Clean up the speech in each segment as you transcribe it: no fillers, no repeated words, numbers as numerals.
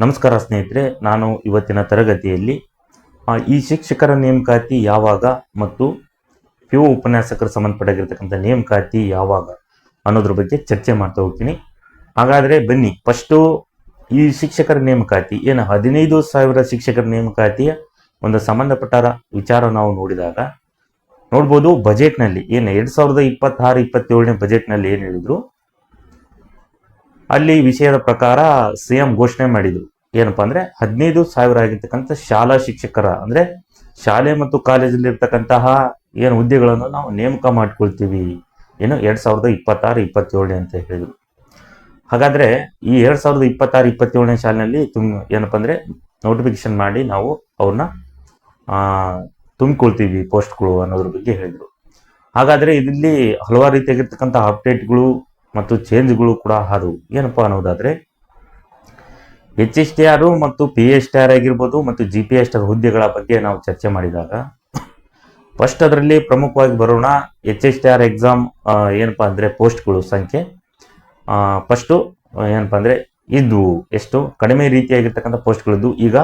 ನಮಸ್ಕಾರ ಸ್ನೇಹಿತರೆ, ನಾನು ಇವತ್ತಿನ ತರಗತಿಯಲ್ಲಿ ಈ ಶಿಕ್ಷಕರ ನೇಮಕಾತಿ ಯಾವಾಗ ಮತ್ತು PU ಉಪನ್ಯಾಸಕರು ಸಂಬಂಧಪಟ್ಟಿರ್ತಕ್ಕಂಥ ನೇಮಕಾತಿ ಯಾವಾಗ ಅನ್ನೋದ್ರ ಬಗ್ಗೆ ಚರ್ಚೆ ಮಾಡ್ತಾ ಹೋಗ್ತೀನಿ. ಹಾಗಾದರೆ ಬನ್ನಿ, ಫಸ್ಟು ಈ ಶಿಕ್ಷಕರ ನೇಮಕಾತಿ ಏನು 15,000 ಶಿಕ್ಷಕರ ನೇಮಕಾತಿಯ ಒಂದು ಸಂಬಂಧಪಟ್ಟ ವಿಚಾರ ನಾವು ನೋಡ್ಬೋದು. ಬಜೆಟ್ನಲ್ಲಿ ಏನು 2026-27ನೇ ಬಜೆಟ್ನಲ್ಲಿ ಏನು ಹೇಳಿದ್ರು, ಅಲ್ಲಿ ವಿಷಯದ ಪ್ರಕಾರ CM ಘೋಷಣೆ ಮಾಡಿದ್ರು. ಏನಪ್ಪಾ ಅಂದ್ರೆ 15,000 ಆಗಿರ್ತಕ್ಕಂಥ ಶಾಲಾ ಶಿಕ್ಷಕರ ಅಂದ್ರೆ ಶಾಲೆ ಮತ್ತು ಕಾಲೇಜಲ್ಲಿ ಇರ್ತಕ್ಕಂತಹ ಏನು ಹುದ್ದೆಗಳನ್ನು ನಾವು ನೇಮಕ ಮಾಡ್ಕೊಳ್ತೀವಿ, ಏನು 2026-27 ಅಂತ ಹೇಳಿದ್ರು. ಹಾಗಾದ್ರೆ ಈ 2026-27ನೇ ಸಾಲಿನಲ್ಲಿ ಏನಪ್ಪಾ ಅಂದ್ರೆ ನೋಟಿಫಿಕೇಶನ್ ಮಾಡಿ ನಾವು ಅವ್ರನ್ನ ತುಂಬಿಕೊಳ್ತೀವಿ ಪೋಸ್ಟ್ಗಳು ಅನ್ನೋದ್ರ ಬಗ್ಗೆ ಹೇಳಿದ್ರು. ಹಾಗಾದ್ರೆ ಇದರಲ್ಲಿ ಹಲವಾರು ರೀತಿಯಾಗಿರ್ತಕ್ಕಂಥ ಅಪ್ಡೇಟ್ಗಳು ಮತ್ತು ಚೇಂಜ್ಗಳು ಕೂಡ ಆದವು. ಏನಪ್ಪಾ ಅನ್ನೋದಾದ್ರೆ HSTR ಮತ್ತು PSTR ಆಗಿರ್ಬೋದು ಮತ್ತು GPSTR ಹುದ್ದೆಗಳ ಬಗ್ಗೆ ನಾವು ಚರ್ಚೆ ಮಾಡಿದಾಗ ಫಸ್ಟ್ ಅದರಲ್ಲಿ ಪ್ರಮುಖವಾಗಿ ಬರೋಣ. HSTR ಎಕ್ಸಾಮ್ ಏನಪ್ಪಾ ಅಂದ್ರೆ ಪೋಸ್ಟ್ಗಳು ಸಂಖ್ಯೆ ಫಸ್ಟು ಏನಪ್ಪಾ ಅಂದ್ರೆ ಇದ್ವು ಎಷ್ಟು ಕಡಿಮೆ ರೀತಿಯಾಗಿರ್ತಕ್ಕಂಥ ಪೋಸ್ಟ್ಗಳಿದ್ದು, ಈಗ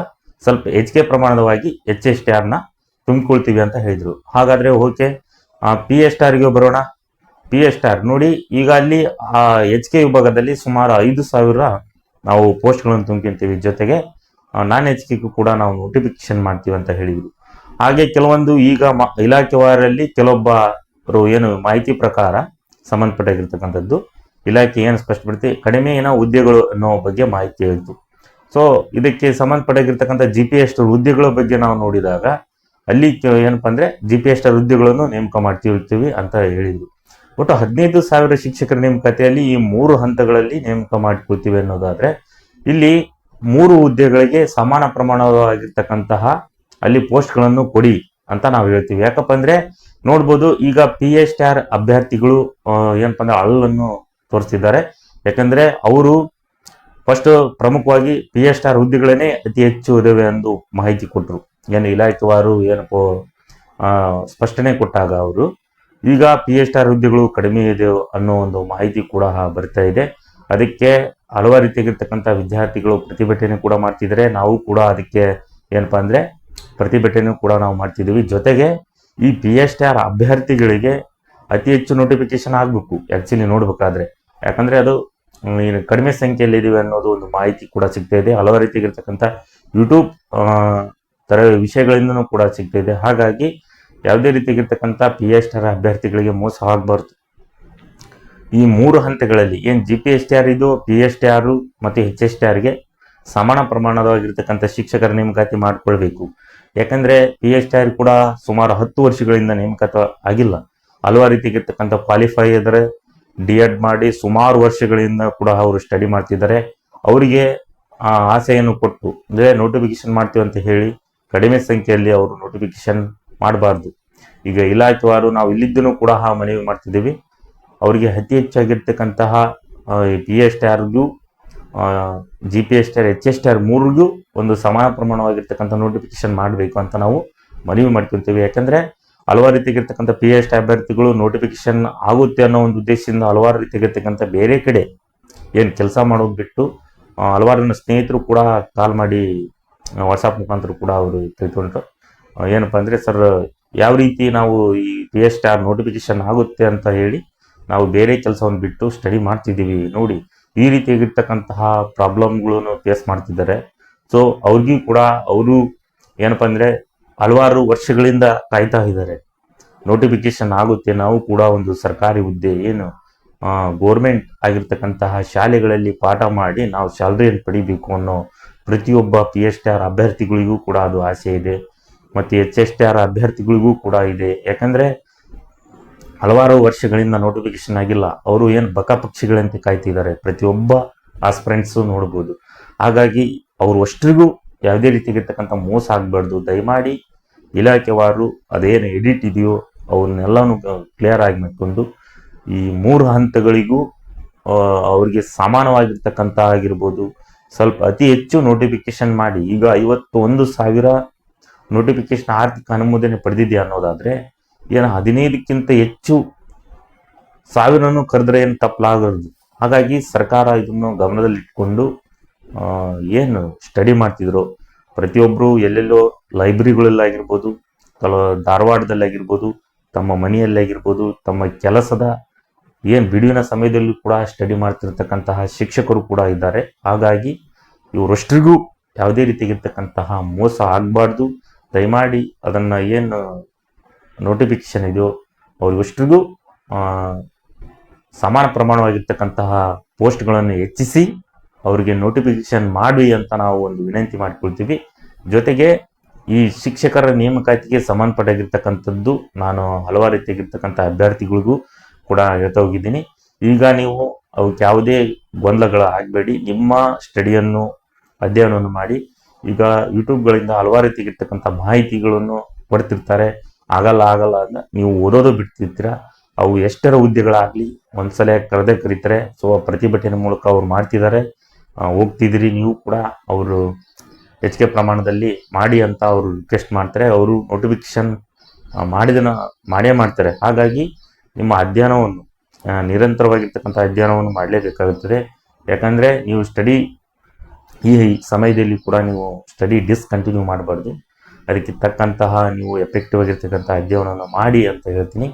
ಸ್ವಲ್ಪ ಹೆಚ್ಚಿಗೆ ಪ್ರಮಾಣದವಾಗಿ HSTR ತುಂಬಿಕೊಳ್ತೀವಿ ಅಂತ ಹೇಳಿದ್ರು. ಹಾಗಾದ್ರೆ ಓಕೆ, PSTRಗೆ ಬರೋಣ. PSTR ನೋಡಿ, ಈಗ ಅಲ್ಲಿ HK ವಿಭಾಗದಲ್ಲಿ ಸುಮಾರು 5,000 ನಾವು ಪೋಸ್ಟ್ಗಳನ್ನು ತುಂಬ್ಕೊಂತೀವಿ, ಜೊತೆಗೆ ನಾನ್ HKಗೂ ಕೂಡ ನಾವು ನೋಟಿಫಿಕೇಶನ್ ಮಾಡ್ತೀವಿ ಅಂತ ಹೇಳಿದ್ರು. ಹಾಗೆ ಕೆಲವೊಂದು ಈಗ ಇಲಾಖೆವಾರಲ್ಲಿ ಕೆಲವೊಬ್ಬರು ಏನು ಮಾಹಿತಿ ಪ್ರಕಾರ ಸಂಬಂಧಪಟ್ಟಿರ್ತಕ್ಕಂಥದ್ದು ಇಲಾಖೆ ಏನು ಸ್ಪಷ್ಟಪಡಿಸಿ ಕಡಿಮೆ ಹುದ್ದೆಗಳು ಅನ್ನೋ ಬಗ್ಗೆ ಮಾಹಿತಿ ಹೇಳಿತು. ಸೊ ಇದಕ್ಕೆ ಸಂಬಂಧಪಟ್ಟಿರ್ತಕ್ಕಂಥ GPSTR ಹುದ್ದೆಗಳ ಬಗ್ಗೆ ನಾವು ನೋಡಿದಾಗ ಅಲ್ಲಿ ಏನಪ್ಪಾ ಅಂದ್ರೆ GPSTR ಹುದ್ದೆಗಳನ್ನು ನೇಮಕ ಮಾಡ್ತೀವಿ ಅಂತ ಹೇಳಿದ್ರು. ಒಟ್ಟು 15,000 ಶಿಕ್ಷಕರ ನೇಮಕಾತಿಯಲ್ಲಿ ಈ 3 ಹಂತಗಳಲ್ಲಿ ನೇಮಕ ಮಾಡಿಕೊಳ್ತೀವಿ ಅನ್ನೋದಾದ್ರೆ ಇಲ್ಲಿ 3 ಹುದ್ದೆಗಳಿಗೆ ಸಮಾನ ಪ್ರಮಾಣವಾಗಿರ್ತಕ್ಕಂತಹ ಅಲ್ಲಿ ಪೋಸ್ಟ್ಗಳನ್ನು ಕೊಡಿ ಅಂತ ನಾವು ಹೇಳ್ತೀವಿ. ಯಾಕಪ್ಪ ಅಂದ್ರೆ ನೋಡ್ಬೋದು, ಈಗ PSTR ಅಭ್ಯರ್ಥಿಗಳು ಏನಪ್ಪಾ ಅಂದ್ರೆ ಅಳಲನ್ನು ತೋರಿಸ್ತಿದ್ದಾರೆ. ಯಾಕಂದ್ರೆ ಅವರು ಫಸ್ಟ್ ಪ್ರಮುಖವಾಗಿ PSTR ಹುದ್ದೆಗಳನ್ನೇ ಅತಿ ಹೆಚ್ಚು ಇದಾವೆ ಎಂದು ಮಾಹಿತಿ ಕೊಟ್ಟರು. ಏನು ಇಲಾಖೆವಾರು ಏನಪ್ಪೋ ಸ್ಪಷ್ಟನೆ ಕೊಟ್ಟಾಗ ಅವರು ಈಗ PSTR ಹುದ್ದೆಗಳು ಕಡಿಮೆ ಇದೆ ಅನ್ನೋ ಒಂದು ಮಾಹಿತಿ ಕೂಡ ಬರ್ತಾ ಇದೆ. ಅದಕ್ಕೆ ಹಲವಾರು ರೀತಿಯಾಗಿರ್ತಕ್ಕಂಥ ವಿದ್ಯಾರ್ಥಿಗಳು ಪ್ರತಿಭಟನೆ ಕೂಡ ಮಾಡ್ತಿದ್ದಾರೆ. ನಾವು ಕೂಡ ಅದಕ್ಕೆ ಏನಪ್ಪಾ ಅಂದ್ರೆ ಪ್ರತಿಭಟನೆ ಕೂಡ ನಾವು ಮಾಡ್ತಿದ್ದೀವಿ. ಜೊತೆಗೆ ಈ PSTR ಅಭ್ಯರ್ಥಿಗಳಿಗೆ ಅತಿ ಹೆಚ್ಚು ನೋಟಿಫಿಕೇಶನ್ ಆಗಬೇಕು ಆಕ್ಚುಲಿ ನೋಡ್ಬೇಕಾದ್ರೆ, ಯಾಕಂದ್ರೆ ಅದು ಕಡಿಮೆ ಸಂಖ್ಯೆಯಲ್ಲಿ ಇದೀವಿ ಅನ್ನೋದು ಒಂದು ಮಾಹಿತಿ ಕೂಡ ಸಿಗ್ತಾ ಇದೆ. ಹಲವಾರು ರೀತಿಯಾಗಿರ್ತಕ್ಕಂಥ ಯೂಟ್ಯೂಬ್ ತರ ವಿಷಯಗಳಿಂದನೂ ಕೂಡ ಸಿಗ್ತಾ ಇದೆ. ಹಾಗಾಗಿ ಯಾವುದೇ ರೀತಿಯಾಗಿರ್ತಕ್ಕಂಥ PSTR ಅಭ್ಯರ್ಥಿಗಳಿಗೆ ಮೋಸ ಆಗಬಾರ್ದು. ಈ 3 ಹಂತಗಳಲ್ಲಿ ಏನು GPSTR ಇದು, PSTR ಮತ್ತು HSTRಗೆ ಸಮಾನ ಪ್ರಮಾಣವಾಗಿರ್ತಕ್ಕಂಥ ಶಿಕ್ಷಕರ ನೇಮಕಾತಿ ಮಾಡಿಕೊಳ್ಬೇಕು. ಯಾಕಂದ್ರೆ PSTR ಕೂಡ ಸುಮಾರು 10 ವರ್ಷಗಳಿಂದ ನೇಮಕಾತ ಆಗಿಲ್ಲ. ಹಲವಾರು ರೀತಿಯಾಗಿರ್ತಕ್ಕಂಥ ಕ್ವಾಲಿಫೈ ಇದ್ದಾರೆ, D.Ed ಮಾಡಿ ಸುಮಾರು ವರ್ಷಗಳಿಂದ ಕೂಡ ಅವರು ಸ್ಟಡಿ ಮಾಡ್ತಿದ್ದಾರೆ. ಅವರಿಗೆ ಆಸೆಯನ್ನು ಕೊಟ್ಟು ಅಂದ್ರೆ ನೋಟಿಫಿಕೇಶನ್ ಮಾಡ್ತೀವಿ ಅಂತ ಹೇಳಿ ಕಡಿಮೆ ಸಂಖ್ಯೆಯಲ್ಲಿ ಅವರು ನೋಟಿಫಿಕೇಶನ್ ಮಾಡಬಾರ್ದು. ಈಗ ಇಲಾಖೆವಾರು ನಾವು ಇಲ್ಲಿದ್ದೂ ಕೂಡ ಮನವಿ ಮಾಡ್ತಿದ್ದೀವಿ, ಅವರಿಗೆ ಅತಿ ಹೆಚ್ಚಾಗಿರ್ತಕ್ಕಂತಹ PSTRಗೂ GPSTR HSTR 3ಗೂ ಒಂದು ಸಮಾನ ಪ್ರಮಾಣವಾಗಿರ್ತಕ್ಕಂಥ ನೋಟಿಫಿಕೇಶನ್ ಮಾಡಬೇಕು ಅಂತ ನಾವು ಮನವಿ ಮಾಡ್ಕೊತೀವಿ. ಯಾಕಂದ್ರೆ ಹಲವಾರು ರೀತಿಯಾಗಿರ್ತಕ್ಕಂಥ PSTR ಅಭ್ಯರ್ಥಿಗಳು ನೋಟಿಫಿಕೇಶನ್ ಆಗುತ್ತೆ ಅನ್ನೋ ಒಂದು ಉದ್ದೇಶದಿಂದ ಹಲವಾರು ರೀತಿಯಾಗಿರ್ತಕ್ಕಂಥ ಬೇರೆ ಕಡೆ ಏನು ಕೆಲಸ ಮಾಡೋದು ಬಿಟ್ಟು ಹಲವಾರು ಸ್ನೇಹಿತರು ಕೂಡ ಕಾಲ್ ಮಾಡಿ ವಾಟ್ಸಾಪ್ ಮುಖಾಂತರ ಕೂಡ ಅವರು ತಿಳ್ಕೊಂಡ್ರು. ಏನಪ್ಪಾ ಅಂದ್ರೆ ಸರ್, ಯಾವ ರೀತಿ ನಾವು ಈ PSTR ನೋಟಿಫಿಕೇಶನ್ ಆಗುತ್ತೆ ಅಂತ ಹೇಳಿ ನಾವು ಬೇರೆ ಕೆಲಸವನ್ನು ಬಿಟ್ಟು ಸ್ಟಡಿ ಮಾಡ್ತಿದ್ದೀವಿ ನೋಡಿ, ಈ ರೀತಿಯಾಗಿರ್ತಕ್ಕಂತಹ ಪ್ರಾಬ್ಲಮ್ಗಳನ್ನು ಫೇಸ್ ಮಾಡ್ತಿದ್ದಾರೆ. ಸೊ ಅವ್ರಿಗೂ ಕೂಡ ಅವರು ಏನಪ್ಪಾ ಅಂದ್ರೆ ಹಲವಾರು ವರ್ಷಗಳಿಂದ ಕಾಯ್ತಾ ಇದ್ದಾರೆ, ನೋಟಿಫಿಕೇಶನ್ ಆಗುತ್ತೆ, ನಾವು ಕೂಡ ಒಂದು ಸರ್ಕಾರಿ ಹುದ್ದೆ ಏನು ಗೋರ್ಮೆಂಟ್ ಆಗಿರ್ತಕ್ಕಂತಹ ಶಾಲೆಗಳಲ್ಲಿ ಪಾಠ ಮಾಡಿ ನಾವು ಸ್ಯಾಲರಿಯನ್ನು ಪಡಿಬೇಕು ಅನ್ನೋ ಪ್ರತಿಯೊಬ್ಬ PSTR ಅಭ್ಯರ್ಥಿಗಳಿಗೂ ಕೂಡ ಅದು ಆಸೆ ಇದೆ, ಮತ್ತು HSTR ಅಭ್ಯರ್ಥಿಗಳಿಗೂ ಕೂಡ ಇದೆ. ಯಾಕಂದ್ರೆ ಹಲವಾರು ವರ್ಷಗಳಿಂದ ನೋಟಿಫಿಕೇಶನ್ ಆಗಿಲ್ಲ, ಅವರು ಏನು ಬಕಪಕ್ಷಿಗಳಂತೆ ಕಾಯ್ತಿದ್ದಾರೆ ಪ್ರತಿಯೊಬ್ಬ ಆಸ್ಪಿರೆಂಟ್ಸು ನೋಡ್ಬೋದು. ಹಾಗಾಗಿ ಅವರು ಅಷ್ಟ್ರಿಗೂ ಯಾವುದೇ ರೀತಿಯಾಗಿರ್ತಕ್ಕಂಥ ಮೋಸ ಆಗಬಾರ್ದು. ದಯಮಾಡಿ ಇಲಾಖೆವಾರು ಅದೇನು ಎಡಿಟ್ ಇದೆಯೋ ಅವನ್ನೆಲ್ಲನೂ ಕ್ಲಿಯರ್ ಆಗಿ ಮಾಡ್ಕೊಂಡು ಈ 3 ಹಂತಗಳಿಗೂ ಅವ್ರಿಗೆ ಸಮಾನವಾಗಿರ್ತಕ್ಕಂಥ ಆಗಿರ್ಬೋದು ಸ್ವಲ್ಪ ಅತಿ ಹೆಚ್ಚು ನೋಟಿಫಿಕೇಶನ್ ಮಾಡಿ. ಈಗ 51,000 ನೋಟಿಫಿಕೇಶನ್ ಆರ್ಥಿಕ ಅನುಮೋದನೆ ಪಡೆದಿದೆ ಅನ್ನೋದಾದ್ರೆ ಏನು 15ಕ್ಕಿಂತ ಹೆಚ್ಚು ಸಾವಿರನ್ನು ಕರೆದ್ರೆ ಏನು ತಪ್ಪಲಾಗದು. ಹಾಗಾಗಿ ಸರ್ಕಾರ ಇದನ್ನು ಗಮನದಲ್ಲಿಟ್ಕೊಂಡು ಏನು ಸ್ಟಡಿ ಮಾಡ್ತಿದ್ರು ಪ್ರತಿಯೊಬ್ಬರು ಎಲ್ಲೆಲ್ಲೋ ಲೈಬ್ರರಿಗಳಲ್ಲಾಗಿರ್ಬೋದು, ಧಾರವಾಡದಲ್ಲಾಗಿರ್ಬೋದು, ತಮ್ಮ ಮನೆಯಲ್ಲಾಗಿರ್ಬೋದು, ತಮ್ಮ ಕೆಲಸದ ಏನು ಬಿಡುವಿನ ಸಮಯದಲ್ಲೂ ಕೂಡ ಸ್ಟಡಿ ಮಾಡ್ತಿರ್ತಕ್ಕಂತಹ ಶಿಕ್ಷಕರು ಕೂಡ ಇದ್ದಾರೆ. ಹಾಗಾಗಿ ಇವರಷ್ಟಿಗೂ ಯಾವುದೇ ರೀತಿಯಾಗಿರ್ತಕ್ಕಂತಹ ಮೋಸ ಆಗಬಾರ್ದು. ದಯಮಾಡಿ ಅದನ್ನು ಏನು ನೋಟಿಫಿಕೇಶನ್ ಇದೆಯೋ ಅವ್ರಿಗಷ್ಟಿಗೂ ಸಮಾನ ಪ್ರಮಾಣವಾಗಿರ್ತಕ್ಕಂತಹ ಪೋಸ್ಟ್ಗಳನ್ನು ಹೆಚ್ಚಿಸಿ ಅವರಿಗೆ ನೋಟಿಫಿಕೇಶನ್ ಮಾಡಿ ಅಂತ ನಾವು ಒಂದು ವಿನಂತಿ ಮಾಡಿಕೊಳ್ತೀವಿ. ಜೊತೆಗೆ ಈ ಶಿಕ್ಷಕರ ನೇಮಕಾತಿಗೆ ಸಂಬಂಧಪಟ್ಟಾಗಿರ್ತಕ್ಕಂಥದ್ದು ನಾನು ಹಲವಾರು ರೀತಿಯಾಗಿರ್ತಕ್ಕಂಥ ಅಭ್ಯರ್ಥಿಗಳಿಗೂ ಕೂಡ ಹೇಳ್ತಾ ಹೋಗಿದ್ದೀನಿ. ಈಗ ನೀವು ಅವಕ್ಕೆ ಯಾವುದೇ ಗೊಂದಲಗಳು ಆಗಬೇಡಿ, ನಿಮ್ಮ ಸ್ಟಡಿಯನ್ನು ಅಧ್ಯಯನವನ್ನು ಮಾಡಿ. ಈಗ ಯೂಟ್ಯೂಬ್ಗಳಿಂದ ಹಲವಾರು ರೀತಿಯಾಗಿರ್ತಕ್ಕಂಥ ಮಾಹಿತಿಗಳನ್ನು ಕೊಡ್ತಿರ್ತಾರೆ. ಆಗಲ್ಲ ಅಂತ ನೀವು ಓದೋದು ಬಿಡ್ತಿರ್ತೀರ. ಅವು ಎಷ್ಟರ ಹುದ್ದೆಗಳಾಗಲಿ ಒಂದ್ಸಲ ಕರೀತಾರೆ. ಸೊ ಪ್ರತಿಭಟನೆ ಮೂಲಕ ಅವ್ರು ಮಾಡ್ತಿದ್ದಾರೆ, ಹೋಗ್ತಿದ್ದೀರಿ ನೀವು ಕೂಡ. ಅವರು ಹೆಚ್ಚಿಗೆ ಪ್ರಮಾಣದಲ್ಲಿ ಮಾಡಿ ಅಂತ ಅವರು ರಿಕ್ವೆಸ್ಟ್ ಮಾಡ್ತಾರೆ. ಅವರು ನೋಟಿಫಿಕೇಶನ್ ಮಾಡೇ ಮಾಡ್ತಾರೆ. ಹಾಗಾಗಿ ನಿಮ್ಮ ಅಧ್ಯಯನವನ್ನು ನಿರಂತರವಾಗಿರ್ತಕ್ಕಂಥ ಅಧ್ಯಯನವನ್ನು ಮಾಡಲೇಬೇಕಾಗುತ್ತದೆ. ಯಾಕಂದರೆ ನೀವು ಸ್ಟಡಿ ಈ ಸಮಯದಲ್ಲಿ ಕೂಡ ನೀವು ಸ್ಟಡಿ ಡಿಸ್ಕಂಟಿನ್ಯೂ ಮಾಡಬಾರ್ದು. ಅದಕ್ಕೆ ತಕ್ಕಂತಹ ನೀವು ಎಫೆಕ್ಟಿವ್ ಆಗಿರ್ತಕ್ಕಂಥ ಅಧ್ಯಯನವನ್ನು ಮಾಡಿ ಅಂತ ಹೇಳ್ತೀನಿ.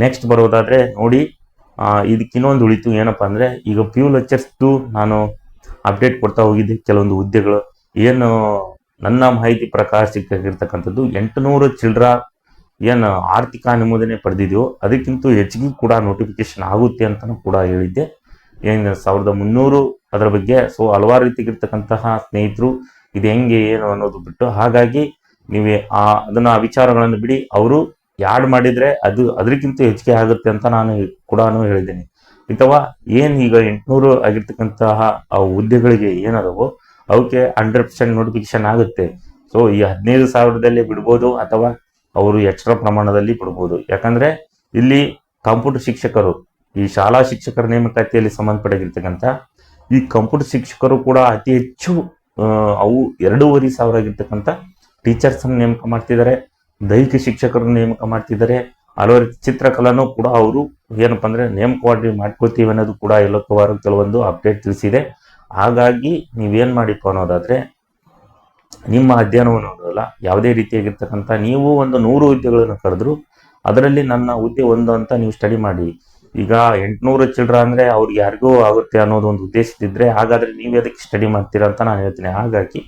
ನೆಕ್ಸ್ಟ್ ಬರೋದಾದರೆ ನೋಡಿ, ಇದಕ್ಕೆ ಇನ್ನೊಂದು ಉಳಿತು ಏನಪ್ಪ ಅಂದರೆ, ಈಗ ಪ್ಯೂ ಲೆಕ್ಚರ್ಸ್ದು ನಾನು ಅಪ್ಡೇಟ್ ಕೊಡ್ತಾ ಹೋಗಿದ್ದೆ. ಕೆಲವೊಂದು ಹುದ್ದೆಗಳು ಏನು ನನ್ನ ಮಾಹಿತಿ ಪ್ರಕಾರ ಸಿಕ್ಕಿರ್ತಕ್ಕಂಥದ್ದು 800 ಚಿಲ್ಡ್ರ ಏನು ಆರ್ಥಿಕ ಅನುಮೋದನೆ ಪಡೆದಿದೆಯೋ ಅದಕ್ಕಿಂತ ಹೆಚ್ಚಿಗೆ ಕೂಡ ನೋಟಿಫಿಕೇಶನ್ ಆಗುತ್ತೆ ಅಂತಲೂ ಕೂಡ ಹೇಳಿದ್ದೆ. ಏನು 1300 ಅದರ ಬಗ್ಗೆ. ಸೊ ಹಲವಾರು ರೀತಿಗಿರ್ತಕ್ಕಂತಹ ಸ್ನೇಹಿತರು ಇದು ಹೆಂಗೆ ಏನು ಅನ್ನೋದು ಬಿಟ್ಟು, ಹಾಗಾಗಿ ನೀವೇ ಅದನ್ನು ವಿಚಾರಗಳನ್ನು ಬಿಡಿ. ಅವರು ಯಾಡ್ ಮಾಡಿದರೆ ಅದಕ್ಕಿಂತ ಹೆಚ್ಚಿಗೆ ಆಗುತ್ತೆ ಅಂತ ನಾನು ಕೂಡ ಹೇಳಿದ್ದೇನೆ. ಅಥವಾ ಏನು ಈಗ 800 ಆಗಿರ್ತಕ್ಕಂತಹ ಆ ಹುದ್ದೆಗಳಿಗೆ ಏನದವೋ ಅವಕ್ಕೆ 100% ನೋಟಿಫಿಕೇಶನ್ ಆಗುತ್ತೆ. ಸೊ ಈ 15,000ದಲ್ಲಿ ಬಿಡ್ಬೋದು, ಅಥವಾ ಅವರು ಎಕ್ಸ್ಟ್ರಾ ಪ್ರಮಾಣದಲ್ಲಿ ಬಿಡ್ಬೋದು. ಯಾಕಂದರೆ ಇಲ್ಲಿ ಕಂಪ್ಯೂಟರ್ ಶಿಕ್ಷಕರು, ಈ ಶಾಲಾ ಶಿಕ್ಷಕರ ನೇಮಕಾತಿಯಲ್ಲಿ ಸಂಬಂಧಪಟ್ಟಿರ್ತಕ್ಕಂಥ ಈ ಕಂಪ್ಯೂಟರ್ ಶಿಕ್ಷಕರು ಕೂಡ ಅತಿ ಹೆಚ್ಚು ಅವು 2,500 ಆಗಿರ್ತಕ್ಕಂಥ ಟೀಚರ್ಸನ್ನು ನೇಮಕ ಮಾಡ್ತಿದ್ದಾರೆ. ದೈಹಿಕ ಶಿಕ್ಷಕರನ್ನು ನೇಮಕ ಮಾಡ್ತಿದ್ದಾರೆ. ಹಲವಾರು ಚಿತ್ರಕಲಾನು ಕೂಡ ಅವರು ಏನಪ್ಪ ಅಂದರೆ ನೇಮಕವಾಗಿ ಮಾಡ್ಕೊಳ್ತೀವಿ ಅನ್ನೋದು ಕೂಡ ಕೆಲವೊಂದು ಅಪ್ಡೇಟ್ ತಿಳಿಸಿದೆ. ಹಾಗಾಗಿ ನೀವೇನು ಮಾಡಿಪ್ಪ ಅನ್ನೋದಾದರೆ, ನಿಮ್ಮ ಅಧ್ಯಯನವನ್ನು ನೋಡೋಲ್ಲ, ಯಾವುದೇ ರೀತಿಯಾಗಿರ್ತಕ್ಕಂಥ ನೀವು ಒಂದು 100 ಹುದ್ದೆಗಳನ್ನು ಕರೆದ್ರು ಅದರಲ್ಲಿ ನನ್ನ ಹುದ್ದೆ ಒಂದು ಅಂತ ನೀವು ಸ್ಟಡಿ ಮಾಡಿ. ಈಗ 800 ಚಿಲ್ಡ್ರ ಅಂದರೆ ಅವ್ರಿಗೆ ಯಾರಿಗೂ ಆಗುತ್ತೆ ಅನ್ನೋದು ಒಂದು ಉದ್ದೇಶದಿದ್ದರೆ ಹಾಗಾದರೆ ನೀವು ಅದಕ್ಕೆ ಸ್ಟಡಿ ಮಾಡ್ತೀರಾ ಅಂತ ನಾನು ಹೇಳ್ತೀನಿ. ಹಾಗಾಗಿ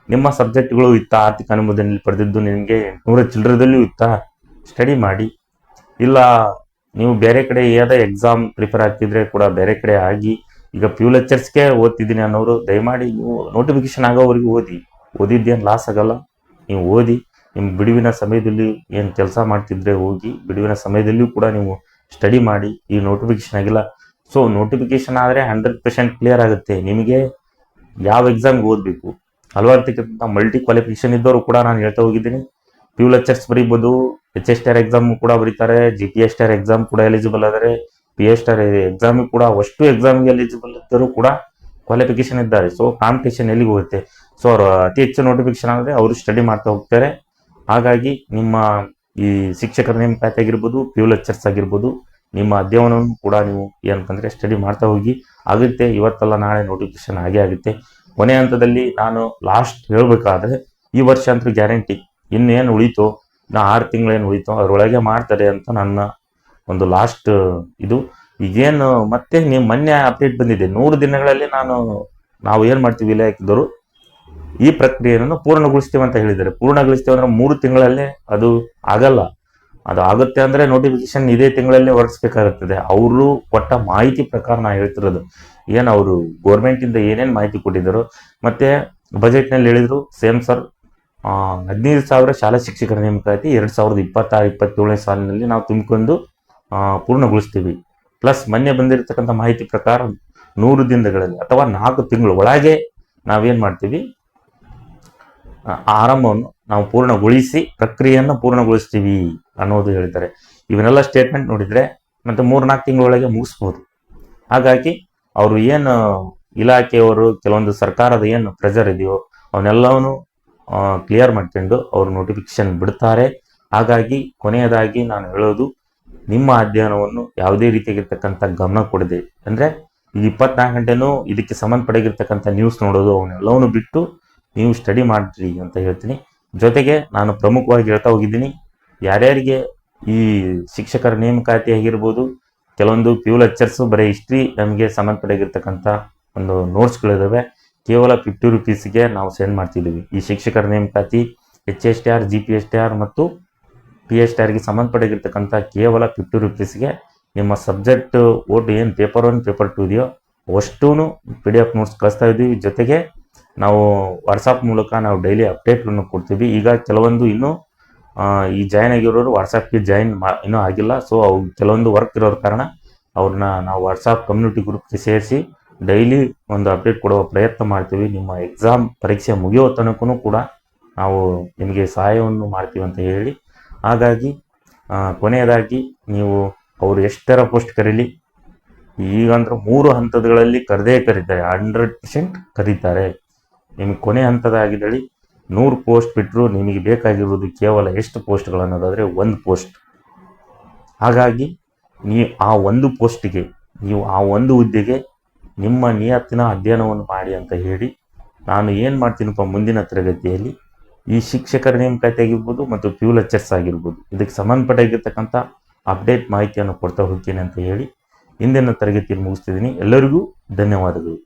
ನಿಮ್ಮ ಸಬ್ಜೆಕ್ಟ್ಗಳು ಆರ್ಥಿಕ ಅನುಮೋದನೆಯಲ್ಲಿ ಪಡೆದಿದ್ದು ನಿಮಗೆ 800 ಚಿಲ್ಡ್ರದಲ್ಲೂ ಸ್ಟಡಿ ಮಾಡಿ. ಇಲ್ಲ ನೀವು ಬೇರೆ ಕಡೆ ಯಾವುದೇ ಎಕ್ಸಾಮ್ ಪ್ರಿಪೇರ್ ಆಗ್ತಿದ್ರೆ ಕೂಡ ಬೇರೆ ಕಡೆ ಆಗಿ, ಈಗ ಪ್ಯೂ ಲೆಕ್ಚರ್ಸ್ಗೆ ಓದ್ತಿದ್ದೀನಿ ಅನ್ನೋರು ದಯಮಾಡಿ ನೀವು ನೋಟಿಫಿಕೇಶನ್ ಆಗೋವರೆಗೂ ಓದಿದ್ದೇನು ಲಾಸ್ ಆಗಲ್ಲ. ನೀವು ಓದಿ, ನಿಮ್ಮ ಬಿಡುವಿನ ಸಮಯದಲ್ಲಿ ಏನು ಕೆಲಸ ಮಾಡ್ತಿದ್ರೆ ಹೋಗಿ ಬಿಡುವಿನ ಸಮಯದಲ್ಲಿಯೂ ಕೂಡ ನೀವು ಸ್ಟಡಿ ಮಾಡಿ. ಈ ನೋಟಿಫಿಕೇಶನ್ ಆಗಿಲ್ಲ, ಸೊ ನೋಟಿಫಿಕೇಶನ್ ಆದರೆ 100% ಕ್ಲಿಯರ್ ಆಗುತ್ತೆ ನಿಮಗೆ ಯಾವ ಎಕ್ಸಾಮ್ಗೆ ಓದಬೇಕು. ಹಲವಾರು ರೀತಿಯ ಮಲ್ಟಿ ಕ್ವಾಲಿಫಿಕೇಶನ್ ಇದ್ದವರು ಕೂಡ ನಾನು ಹೇಳ್ತಾ ಹೋಗಿದ್ದೀನಿ. ಪ್ಯೂ ಲೆಕ್ಚರ್ಸ್ ಬರೀಬೋದು, HSTR ಎಕ್ಸಾಮ್ ಕೂಡ ಬರೀತಾರೆ, GPSTR ಎಕ್ಸಾಮ್ ಕೂಡ ಎಲಿಜಿಬಲ್ ಆದರೆ, PSTR ಎಕ್ಸಾಮ್ ಕೂಡ ಅಷ್ಟು ಎಕ್ಸಾಮ್ಗೆ ಎಲಿಜಿಬಲ್ ಇದ್ದರೂ ಕೂಡ ಕ್ವಾಲಿಫಿಕೇಶನ್ ಇದ್ದಾರೆ. ಸೊ ಕಾಂಪಿಟೇಷನ್ ಎಲ್ಲಿಗೆ ಹೋಗುತ್ತೆ. ಸೊ ಅವರು ಅತಿ ಹೆಚ್ಚು ನೋಟಿಫಿಕೇಶನ್ ಆದರೆ ಅವರು ಸ್ಟಡಿ ಮಾಡ್ತಾ ಹೋಗ್ತಾರೆ. ಹಾಗಾಗಿ ನಿಮ್ಮ ಈ ಶಿಕ್ಷಕರ ನೇಮಕಾತಿ ಆಗಿರ್ಬೋದು, ಪ್ಯೂ ಲೆಕ್ಚರ್ಸ್ ಆಗಿರ್ಬೋದು, ನಿಮ್ಮ ಅಧ್ಯಯನವನ್ನು ಕೂಡ ನೀವು ಏನಂತಂದರೆ ಸ್ಟಡಿ ಮಾಡ್ತಾ ಹೋಗಿ. ಆಗುತ್ತೆ, ಇವತ್ತಲ್ಲ ನಾಳೆ ನೋಟಿಫಿಕೇಶನ್ ಆಗೇ ಆಗುತ್ತೆ. ಕೊನೆ ಹಂತದಲ್ಲಿ ನಾನು ಲಾಸ್ಟ್ ಹೇಳಬೇಕಾದ್ರೆ, ಈ ವರ್ಷ ಅಂತೂ ಗ್ಯಾರಂಟಿ, ಇನ್ನೇನು ಉಳಿತೋ, 6 ತಿಂಗಳೇನು ಉಳಿತೋ ಅದರೊಳಗೆ ಮಾಡ್ತಾರೆ ಅಂತ ನನ್ನ ಒಂದು ಲಾಸ್ಟ್ ಇದು. ಈಗೇನು ಮತ್ತೆ ನೀವು ಮೊನ್ನೆ ಅಪ್ಡೇಟ್ ಬಂದಿದೆ, 100 ದಿನಗಳಲ್ಲಿ ನಾವು ಏನು ಮಾಡ್ತೀವಿ ಇಲಾಖೆದವರು ಈ ಪ್ರಕ್ರಿಯೆಯನ್ನು ಪೂರ್ಣಗೊಳಿಸ್ತೀವಿ ಅಂತ ಹೇಳಿದ್ದಾರೆ. ಪೂರ್ಣಗೊಳಿಸ್ತೀವಿ ಅಂದ್ರೆ 3 ತಿಂಗಳಲ್ಲೇ ಅದು ಆಗಲ್ಲ. ಅದು ಆಗುತ್ತೆ ಅಂದರೆ ನೋಟಿಫಿಕೇಶನ್ ಇದೇ ತಿಂಗಳಲ್ಲೇ ಹೊರಡಿಸ್ಬೇಕಾಗುತ್ತದೆ. ಅವರು ಕೊಟ್ಟ ಮಾಹಿತಿ ಪ್ರಕಾರ ನಾನು ಹೇಳ್ತಿರೋದು. ಏನು ಅವರು ಗೋರ್ಮೆಂಟಿಂದ ಏನೇನು ಮಾಹಿತಿ ಕೊಟ್ಟಿದ್ದರು, ಮತ್ತು ಬಜೆಟ್ನಲ್ಲಿ ಹೇಳಿದರು ಸೇಮ್ ಸರ್, 15,000 ಶಾಲಾ ಶಿಕ್ಷಕರ ನೇಮಕಾತಿ 2026-27 ಸಾಲಿನಲ್ಲಿ ನಾವು ತುಂಬಿಕೊಂಡು ಪೂರ್ಣಗೊಳಿಸ್ತೀವಿ. ಪ್ಲಸ್ ಮೊನ್ನೆ ಬಂದಿರತಕ್ಕಂಥ ಮಾಹಿತಿ ಪ್ರಕಾರ 100 ದಿನಗಳಲ್ಲಿ ಅಥವಾ 4 ತಿಂಗಳ ಒಳಗೆ ನಾವೇನು ಮಾಡ್ತೀವಿ, ಆರಂಭವನ್ನು ನಾವು ಪೂರ್ಣಗೊಳಿಸಿ ಪ್ರಕ್ರಿಯೆಯನ್ನು ಪೂರ್ಣಗೊಳಿಸ್ತೀವಿ ಅನ್ನೋದು ಹೇಳಿದ್ದಾರೆ. ಇವನ್ನೆಲ್ಲ ಸ್ಟೇಟ್ಮೆಂಟ್ ನೋಡಿದರೆ ಮತ್ತು 3-4 ತಿಂಗಳೊಳಗೆ ಮುಗಿಸ್ಬೋದು. ಹಾಗಾಗಿ ಅವರು ಏನು ಇಲಾಖೆಯವರು ಕೆಲವೊಂದು ಸರ್ಕಾರದ ಏನು ಪ್ರೆಷರ್ ಇದೆಯೋ ಅವನ್ನೆಲ್ಲವೂ ಕ್ಲಿಯರ್ ಮಾಡ್ಕೊಂಡು ಅವರು ನೋಟಿಫಿಕೇಶನ್ ಬಿಡ್ತಾರೆ. ಹಾಗಾಗಿ ಕೊನೆಯದಾಗಿ ನಾನು ಹೇಳೋದು, ನಿಮ್ಮ ಅಧ್ಯಯನವನ್ನು ಯಾವುದೇ ರೀತಿಯಾಗಿರ್ತಕ್ಕಂಥ ಗಮನ ಕೊಡದೆ, ಅಂದರೆ ಈಗ 24 ಗಂಟೆನೂ ಇದಕ್ಕೆ ಸಂಬಂಧಪಟ್ಟಿರ್ತಕ್ಕಂಥ ನ್ಯೂಸ್ ನೋಡೋದು ಅವನ್ನೆಲ್ಲವನ್ನು ಬಿಟ್ಟು ನೀವು ಸ್ಟಡಿ ಮಾಡಿರಿ ಅಂತ ಹೇಳ್ತೀನಿ. ಜೊತೆಗೆ ನಾನು ಪ್ರಮುಖವಾಗಿ ಹೇಳ್ತಾ ಹೋಗಿದ್ದೀನಿ, ಯಾರ್ಯಾರಿಗೆ ಈ ಶಿಕ್ಷಕರ ನೇಮಕಾತಿ ಆಗಿರ್ಬೋದು, ಕೆಲವೊಂದು ಪ್ಯೂ ಲೆಕ್ಚರ್ಸು ಬರೀ ಹಿಸ್ಟ್ರಿ ನಮಗೆ ಸಂಬಂಧಪಟ್ಟಿರ್ತಕ್ಕಂಥ ಒಂದು ನೋಟ್ಸ್ಗಳಿದ್ದಾವೆ, ಕೇವಲ 50 ರೂಪೀಸ್ಗೆ ನಾವು ಸೆಂಡ್ ಮಾಡ್ತಿದ್ದೀವಿ. ಈ ಶಿಕ್ಷಕರ ನೇಮಕಾತಿ HSTR, GPSTR ಮತ್ತು PSTRಗೆ ಸಂಬಂಧಪಟ್ಟಿರ್ತಕ್ಕಂಥ ಕೇವಲ 50 ರೂಪೀಸ್ಗೆ ನಿಮ್ಮ ಸಬ್ಜೆಕ್ಟ್ ಒಟ್ಟು ಏನು ಪೇಪರ್ 1 ಪೇಪರ್ 2 ಇದೆಯೋ ಅಷ್ಟೂ PDF ನೋಟ್ಸ್ ಕಳಿಸ್ತಾ ಇದ್ದೀವಿ. ಜೊತೆಗೆ ನಾವು ವಾಟ್ಸಪ್ ಮೂಲಕ ನಾವು ಡೈಲಿ ಅಪ್ಡೇಟ್ಗಳನ್ನು ಕೊಡ್ತೀವಿ. ಈಗ ಕೆಲವೊಂದು ಇನ್ನೂ ಈ ಜಾಯ್ನ್ ಆಗಿರೋರು ವಾಟ್ಸಪ್ಗೆ ಜಾಯಿನ್ ಇನ್ನೂ ಆಗಿಲ್ಲ. ಸೊ ಅವು ಕೆಲವೊಂದು ವರ್ಕ್ ಇರೋರ ಕಾರಣ ಅವ್ರನ್ನ ನಾವು ವಾಟ್ಸಪ್ ಕಮ್ಯುನಿಟಿ ಗ್ರೂಪ್ಗೆ ಸೇರಿಸಿ ಡೈಲಿ ಒಂದು ಅಪ್ಡೇಟ್ ಕೊಡುವ ಪ್ರಯತ್ನ ಮಾಡ್ತೀವಿ. ನಿಮ್ಮ ಎಕ್ಸಾಮ್ ಪರೀಕ್ಷೆ ಮುಗಿಯೋ ತನಕನೂ ಕೂಡ ನಾವು ನಿಮಗೆ ಸಹಾಯವನ್ನು ಮಾಡ್ತೀವಿ ಅಂತ ಹೇಳಿ, ಹಾಗಾಗಿ ಕೊನೆಯದಾಗಿ ನೀವು ಅವರು ಎಷ್ಟರ ಪೋಸ್ಟ್ ಕರೀಲಿ, ಈಗಂದ್ರೆ 3 ಹಂತಗಳಲ್ಲಿ ಕರೀತಾರೆ, 100% ಕರೀತಾರೆ. ನಿಮಗೆ ಕೊನೆ ಹಂತದಾಗಿದ್ದಲ್ಲಿ 100 ಪೋಸ್ಟ್ ಬಿಟ್ಟರು ನಿಮಗೆ ಬೇಕಾಗಿರುವುದು ಕೇವಲ ಎಷ್ಟು ಪೋಸ್ಟ್ಗಳನ್ನೋದಾದರೆ 1 ಪೋಸ್ಟ್. ಹಾಗಾಗಿ ನೀವು ಆ 1 ಪೋಸ್ಟಿಗೆ, ನೀವು ಆ 1 ಹುದ್ದೆಗೆ ನಿಮ್ಮ ನಿಯತ್ತಿನ ಅಧ್ಯಯನವನ್ನು ಮಾಡಿ ಅಂತ ಹೇಳಿ, ನಾನು ಏನು ಮಾಡ್ತೀನಪ್ಪ ಮುಂದಿನ ತರಗತಿಯಲ್ಲಿ ಈ ಶಿಕ್ಷಕರ ನೇಮಕಾತಿ ಆಗಿರ್ಬೋದು ಮತ್ತು ಪ್ಯೂ ಲೆಕ್ಚರ್ಸ್ ಆಗಿರ್ಬೋದು, ಇದಕ್ಕೆ ಸಂಬಂಧಪಟ್ಟಿರ್ತಕ್ಕಂಥ ಅಪ್ಡೇಟ್ ಮಾಹಿತಿಯನ್ನು ಕೊಡ್ತಾ ಹೋಗ್ತೀನಿ ಅಂತ ಹೇಳಿ ಇಂದಿನ ತರಗತಿಯಲ್ಲಿ ಮುಗಿಸ್ತಿದ್ದೀನಿ. ಎಲ್ಲರಿಗೂ ಧನ್ಯವಾದಗಳು.